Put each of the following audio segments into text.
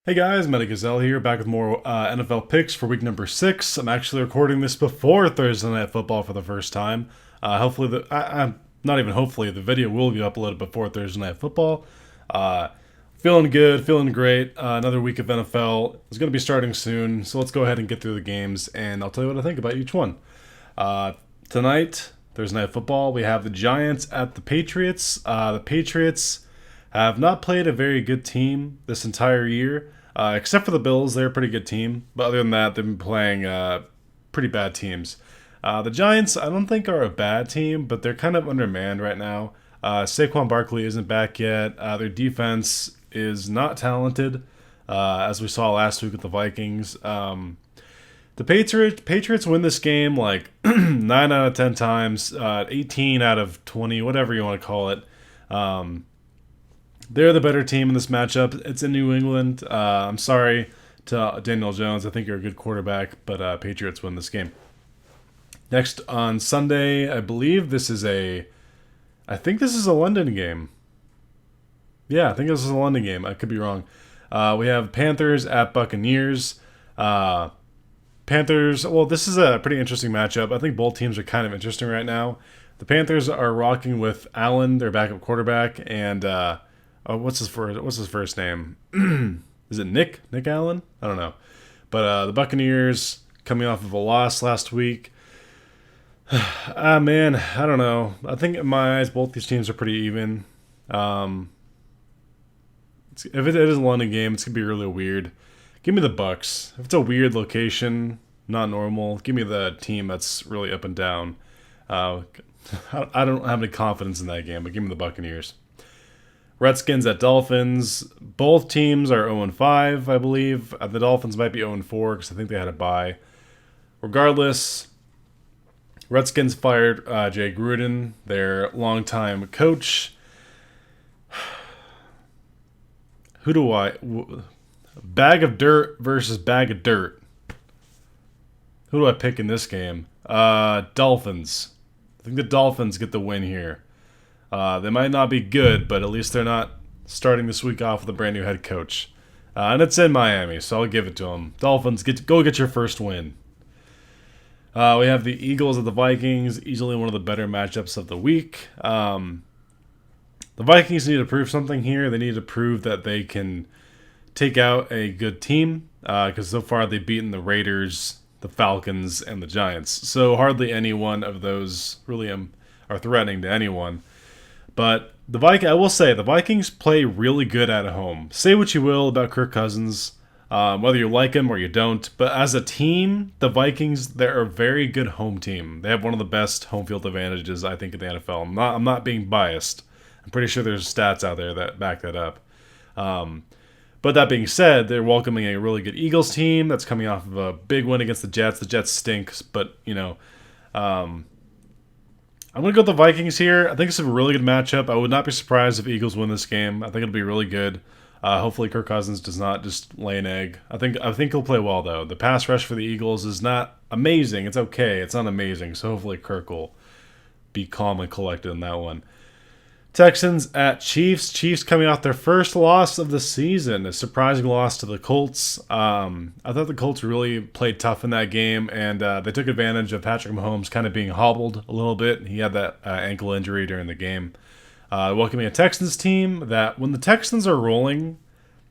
Hey guys, MetaGazelle here, back with more NFL picks for week number 6. I'm actually recording this before Thursday Night Football for the first time. Hopefully, I'm not even hopefully, the video will be uploaded before Thursday Night Football. Uh, Feeling good, feeling great. Another week of NFL is going to be starting soon, so let's go ahead and get through the games, and I'll tell you what I think about each one. Uh, Tonight, Thursday Night Football, we have the Giants at the Patriots. The Patriots have not played a very good team this entire year, except for the Bills. They're a pretty good team, but other than that, they've been playing pretty bad teams. The Giants, I don't think are a bad team, but they're kind of undermanned right now. Saquon Barkley isn't back yet. Their defense is not talented, as we saw last week with the Vikings. The Patriots win this game like 9 out of 10 times, 18 out of 20, whatever you want to call it. They're the better team in this matchup. It's in New England. I'm sorry to Daniel Jones. I think you're a good quarterback, but Patriots win this game. Next on Sunday, I believe I think this is a London game. Yeah, I think this is a London game. I could be wrong. We have Panthers at Buccaneers. Panthers, well, this is a pretty interesting matchup. I think both teams are kind of interesting right now. The Panthers are rocking with Allen, their backup quarterback, and what's his first name? Is it Nick? Nick Allen? I don't know. But the Buccaneers coming off of a loss last week. Man, I don't know. I think in my eyes, both these teams are pretty even. If it is a London game, it's gonna be really weird. Give me the Bucks. If it's a weird location, not normal, give me the team that's really up and down. Uh, I don't have any confidence in that game, but give me the Buccaneers. Redskins at Dolphins. Both teams are 0-5, I believe. The Dolphins might be 0-4 because I think they had a bye. Regardless, Redskins fired Jay Gruden, their longtime coach. Who do I... Bag of dirt versus bag of dirt. Who do I pick in this game? Dolphins. I think the Dolphins get the win here. They might not be good, but at least they're not starting this week off with a brand new head coach. And it's in Miami, so I'll give it to them. Dolphins, go get your first win. We have the Eagles at the Vikings, easily one of the better matchups of the week. The Vikings need to prove something here. They need to prove that they can take out a good team, because so far they've beaten the Raiders, the Falcons, and the Giants. So hardly any one of those really are threatening to anyone. But I will say, the Vikings play really good at home. Say what you will about Kirk Cousins, whether you like him or you don't, but as a team, the Vikings, they're a very good home team. They have one of the best home field advantages, I think, in the NFL. I'm not being biased. I'm pretty sure there's stats out there that back that up. But that being said, they're welcoming a really good Eagles team that's coming off of a big win against the Jets. The Jets stinks, but, I'm going to go with the Vikings here. I think it's a really good matchup. I would not be surprised if Eagles win this game. I think it'll be really good. Hopefully Kirk Cousins does not just lay an egg. I think he'll play well, though. The pass rush for the Eagles is not amazing. It's okay. It's not amazing. So hopefully Kirk will be calm and collected in that one. Texans at Chiefs. Chiefs coming off their first loss of the season. A surprising loss to the Colts. I thought the Colts really played tough in that game, and they took advantage of Patrick Mahomes kind of being hobbled a little bit. He had that ankle injury during the game. Welcoming a Texans team that, when the Texans are rolling,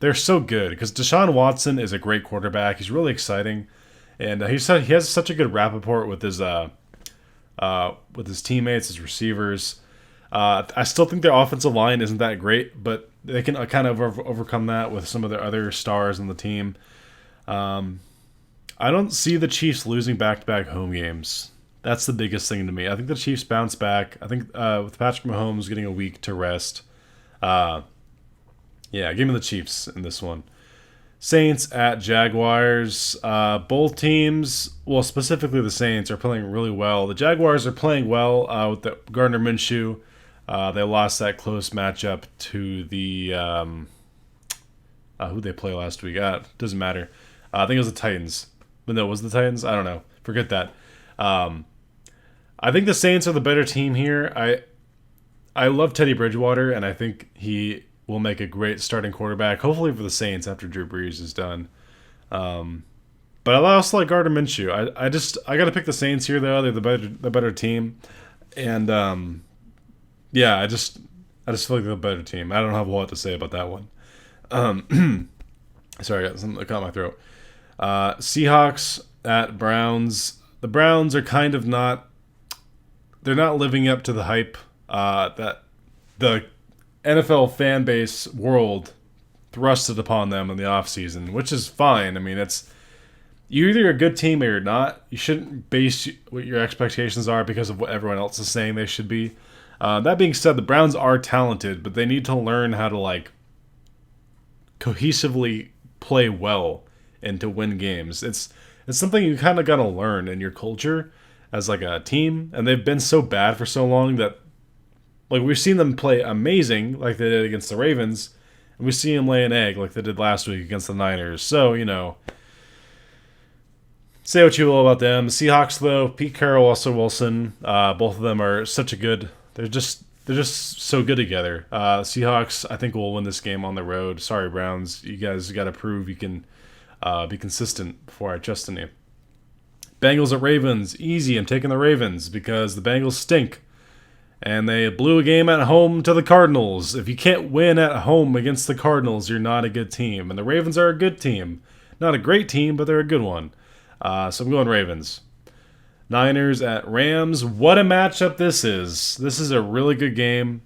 they're so good, because Deshaun Watson is a great quarterback. He's really exciting, and he has such a good rapport with his teammates, his receivers. I still think their offensive line isn't that great, but they can kind of overcome that with some of their other stars on the team. I don't see the Chiefs losing back-to-back home games. That's the biggest thing to me. I think the Chiefs bounce back. I think with Patrick Mahomes getting a week to rest, give me the Chiefs in this one. Saints at Jaguars. Both teams, well, specifically the Saints, are playing really well. The Jaguars are playing well with the Gardner Minshew. They lost that close matchup to the who they play last week. Doesn't matter. I think it was the Titans. But no, it was the Titans. I don't know. Forget that. I think the Saints are the better team here. I love Teddy Bridgewater, and I think he will make a great starting quarterback, hopefully for the Saints after Drew Brees is done. But I also like Gardner Minshew. I got to pick the Saints here though. They're the better team, and yeah, I just feel like they're the better team. I don't have a lot to say about that one. Sorry, I got something that caught my throat. Seahawks at Browns. The Browns are kind of not. They're not living up to the hype that the NFL fan base world thrusted upon them in the offseason, which is fine. I mean, you're either a good team or you're not. You shouldn't base what your expectations are because of what everyone else is saying they should be. That being said, the Browns are talented, but they need to learn how to cohesively play well and to win games. It's something you kind of got to learn in your culture as a team, and they've been so bad for so long that we've seen them play amazing like they did against the Ravens, and we see them lay an egg like they did last week against the Niners. So, say what you will about them. Seahawks, though, Pete Carroll, Russell Wilson, both of them are such a good. They're just so good together. Seahawks, I think, will win this game on the road. Sorry, Browns, you guys got to prove you can be consistent before I trust in you. Bengals at Ravens, easy. I'm taking the Ravens because the Bengals stink, and they blew a game at home to the Cardinals. If you can't win at home against the Cardinals, you're not a good team. And the Ravens are a good team, not a great team, but they're a good one. So I'm going Ravens. Niners at Rams. What a matchup this is. This is a really good game.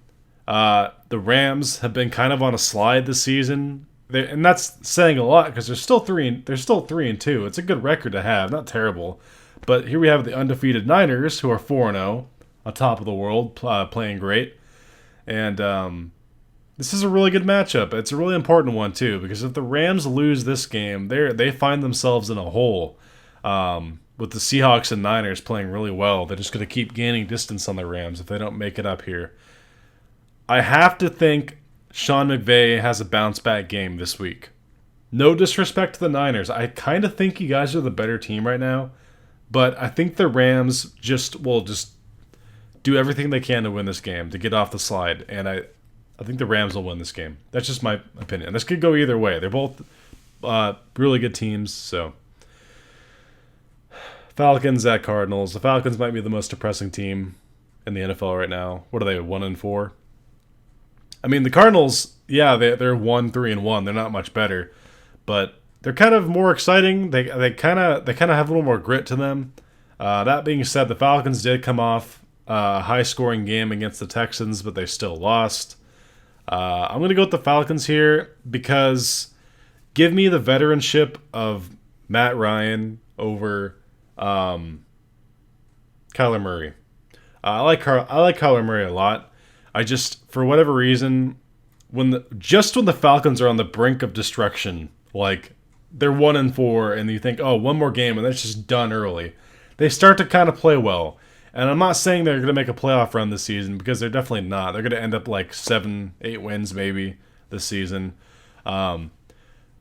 The Rams have been kind of on a slide this season. And that's saying a lot because they're still 3-2. It's a good record to have, not terrible. But here we have the undefeated Niners, who are 4-0, on top of the world, playing great. And this is a really good matchup. It's a really important one too, because if the Rams lose this game, they find themselves in a hole. With the Seahawks and Niners playing really well, they're just going to keep gaining distance on the Rams if they don't make it up here. I have to think Sean McVay has a bounce-back game this week. No disrespect to the Niners. I kind of think you guys are the better team right now, but I think the Rams will just do everything they can to win this game, to get off the slide, and I think the Rams will win this game. That's just my opinion. This could go either way. They're both really good teams, so... Falcons at Cardinals. The Falcons might be the most depressing team in the NFL right now. What are they, 1-4? I mean, the Cardinals, yeah, they're 1-3-1. They're not much better, but they're kind of more exciting. They kind of have a little more grit to them. That being said, the Falcons did come off a high-scoring game against the Texans, but they still lost. I'm going to go with the Falcons here because give me the veteranship of Matt Ryan over Kyler Murray. I like Kyler Murray a lot. I just, for whatever reason, when the Falcons are on the brink of destruction, they're 1-4, and you think, oh, one more game, and that's just done early. They start to kind of play well, and I'm not saying they're going to make a playoff run this season because they're definitely not. They're going to end up 7-8 wins maybe this season, but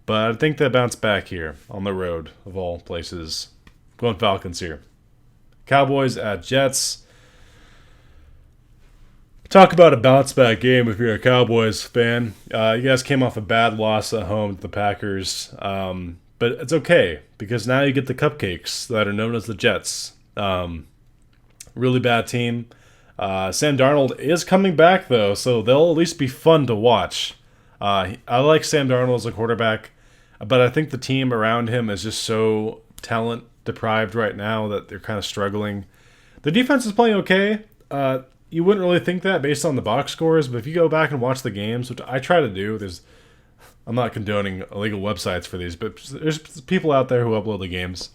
I think they bounce back here on the road of all places. Going Falcons here. Cowboys at Jets. Talk about a bounce-back game if you're a Cowboys fan. You guys came off a bad loss at home to the Packers. But it's okay, because now you get the cupcakes that are known as the Jets. Really bad team. Sam Darnold is coming back, though, so they'll at least be fun to watch. I like Sam Darnold as a quarterback, but I think the team around him is just so talent-deprived right now that they're kind of struggling. The defense is playing okay. You wouldn't really think that based on the box scores, but if you go back and watch the games, which I try to do, I'm not condoning illegal websites for these, but there's people out there who upload the games,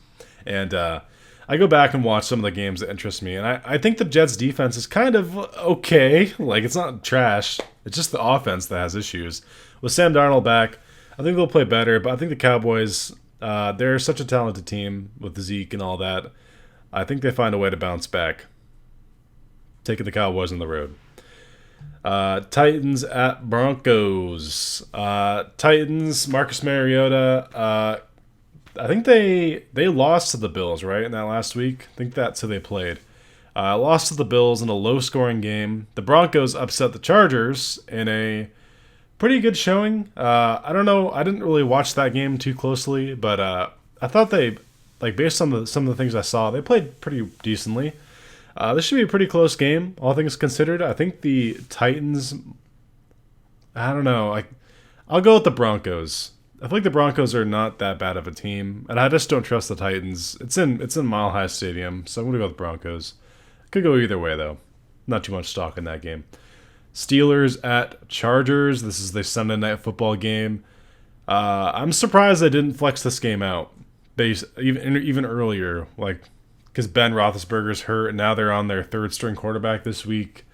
and I go back and watch some of the games that interest me, and I think the Jets' defense is kind of okay. It's not trash. It's just the offense that has issues. With Sam Darnold back, I think they'll play better, but I think the Cowboys, they're such a talented team with Zeke and all that. I think they find a way to bounce back. Taking the Cowboys on the road. Titans at Broncos. Titans, Marcus Mariota. I think they lost to the Bills, right, in that last week? I think that's who they played. Lost to the Bills in a low-scoring game. The Broncos upset the Chargers in a pretty good showing. I don't know. I didn't really watch that game too closely, but I thought they, like, based on some of the things I saw, they played pretty decently. This should be a pretty close game, all things considered. I think the Titans. I don't know. I'll go with the Broncos. I feel like the Broncos are not that bad of a team, and I just don't trust the Titans. It's in Mile High Stadium, so I'm gonna go with the Broncos. Could go either way though. Not too much stock in that game. Steelers at Chargers. This is the Sunday night football game. I'm surprised they didn't flex this game out, even earlier, like because Ben Roethlisberger's hurt, and now they're on their third string quarterback this week.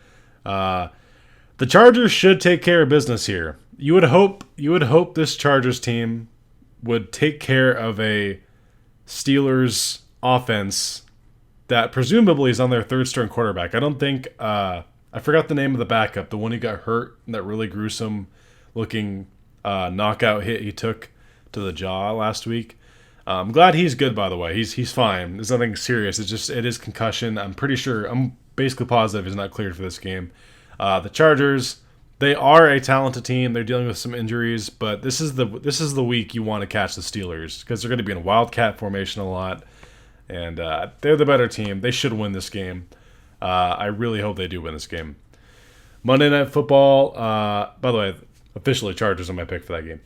The Chargers should take care of business here. You would hope this Chargers team would take care of a Steelers offense that presumably is on their third string quarterback. I don't think I forgot the name of the backup, the one who got hurt in that really gruesome looking knockout hit he took to the jaw last week. I'm glad he's good, by the way. He's fine. There's nothing serious. It is concussion. I'm basically positive he's not cleared for this game. The Chargers, they are a talented team. They're dealing with some injuries, but this is the week you want to catch the Steelers because they're going to be in Wildcat formation a lot, and they're the better team. They should win this game. I really hope they do win this game. Monday Night Football. By the way, officially Chargers are my pick for that game.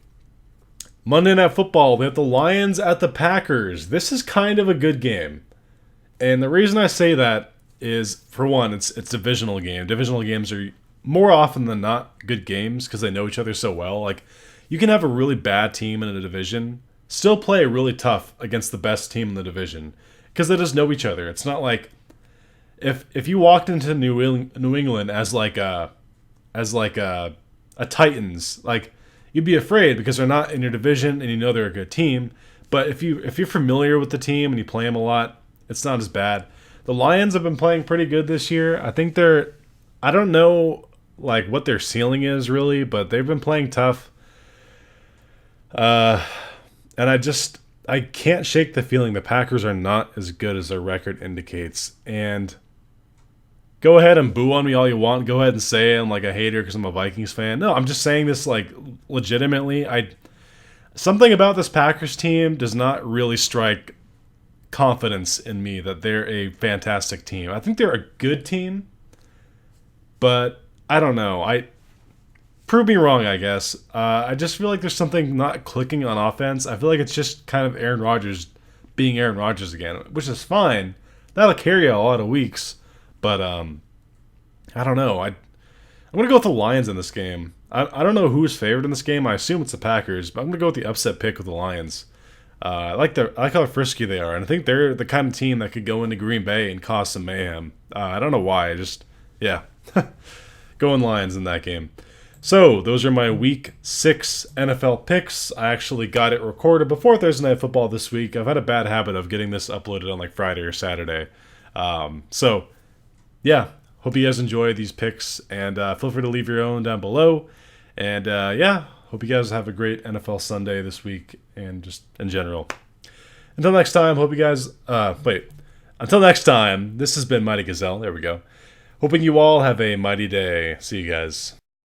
Monday Night Football. We have the Lions at the Packers. This is kind of a good game, and the reason I say that is, for one, it's divisional game. Divisional games are more often than not good games because they know each other so well. Like, you can have a really bad team in a division still play really tough against the best team in the division because they just know each other. It's not like if you walked into New England as a Titans, like, you'd be afraid because they're not in your division and you know they're a good team. But if you're familiar with the team and you play them a lot, it's not as bad. The Lions have been playing pretty good this year. I think I don't know like what their ceiling is really, but they've been playing tough. And I can't shake the feeling the Packers are not as good as their record indicates. And go ahead and boo on me all you want. Go ahead and say I'm like a hater because I'm a Vikings fan. No, I'm just saying this like legitimately. Something about this Packers team does not really strike confidence in me that they're a fantastic team. I think they're a good team, but I don't know. Prove me wrong, I guess. I just feel like there's something not clicking on offense. I feel like it's just kind of Aaron Rodgers being Aaron Rodgers again, which is fine. That'll carry a lot of weeks, but I don't know. I'm gonna go with the Lions in this game. I don't know who's favored in this game. I assume it's the Packers, but I'm gonna go with the upset pick with the Lions. I like how frisky they are, and I think they're the kind of team that could go into Green Bay and cause some mayhem. I don't know why. Going Lions in that game. So those are my Week 6 NFL picks. I actually got it recorded before Thursday Night Football this week. I've had a bad habit of getting this uploaded on like Friday or Saturday. Hope you guys enjoy these picks, and feel free to leave your own down below. And hope you guys have a great NFL Sunday this week and just in general. Until next time, Until next time, this has been Mighty Gazelle. There we go. Hoping you all have a mighty day. See you guys.